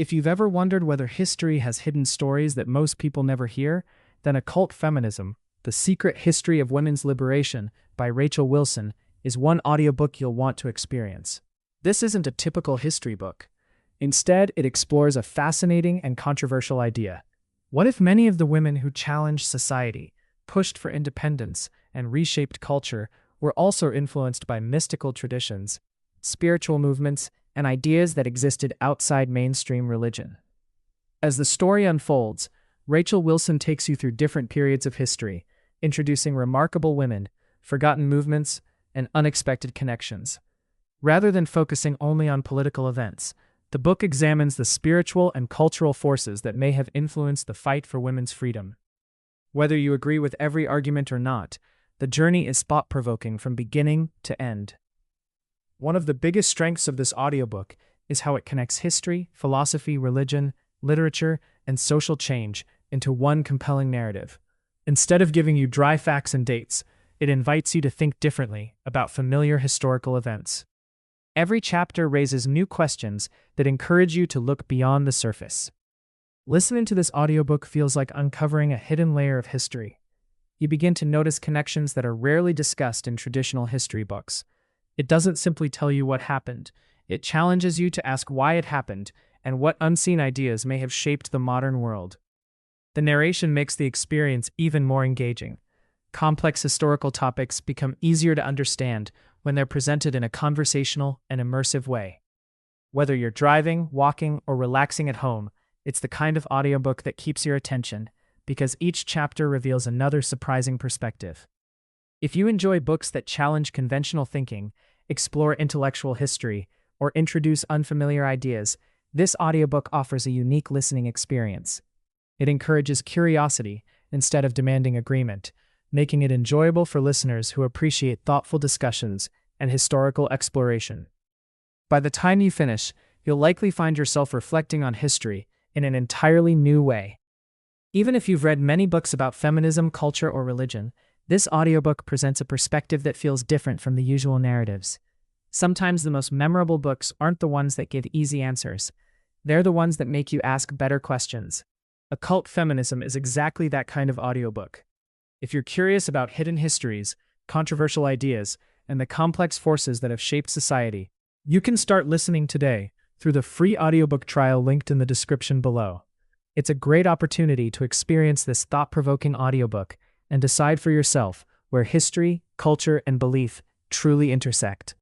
If you've ever wondered whether history has hidden stories that most people never hear, then Occult Feminism, The Secret History of Women's Liberation by Rachel Wilson is one audiobook you'll want to experience. This isn't a typical history book. Instead, it explores a fascinating and controversial idea. What if many of the women who challenged society, pushed for independence, and reshaped culture were also influenced by mystical traditions, spiritual movements, and ideas that existed outside mainstream religion? As the story unfolds, Rachel Wilson takes you through different periods of history, introducing remarkable women, forgotten movements, and unexpected connections. Rather than focusing only on political events, the book examines the spiritual and cultural forces that may have influenced the fight for women's freedom. Whether you agree with every argument or not, the journey is thought-provoking from beginning to end. One of the biggest strengths of this audiobook is how it connects history, philosophy, religion, literature, and social change into one compelling narrative. Instead of giving you dry facts and dates, it invites you to think differently about familiar historical events. Every chapter raises new questions that encourage you to look beyond the surface. Listening to this audiobook feels like uncovering a hidden layer of history. You begin to notice connections that are rarely discussed in traditional history books. It doesn't simply tell you what happened. It challenges you to ask why it happened and what unseen ideas may have shaped the modern world. The narration makes the experience even more engaging. Complex historical topics become easier to understand when they're presented in a conversational and immersive way. Whether you're driving, walking, or relaxing at home, it's the kind of audiobook that keeps your attention because each chapter reveals another surprising perspective. If you enjoy books that challenge conventional thinking, explore intellectual history, or introduce unfamiliar ideas, this audiobook offers a unique listening experience. It encourages curiosity instead of demanding agreement, making it enjoyable for listeners who appreciate thoughtful discussions and historical exploration. By the time you finish, you'll likely find yourself reflecting on history in an entirely new way. Even if you've read many books about feminism, culture, or religion, this audiobook presents a perspective that feels different from the usual narratives. Sometimes the most memorable books aren't the ones that give easy answers. They're the ones that make you ask better questions. Occult Feminism is exactly that kind of audiobook. If you're curious about hidden histories, controversial ideas, and the complex forces that have shaped society, you can start listening today through the free audiobook trial linked in the description below. It's a great opportunity to experience this thought-provoking audiobook and decide for yourself where history, culture, and belief truly intersect.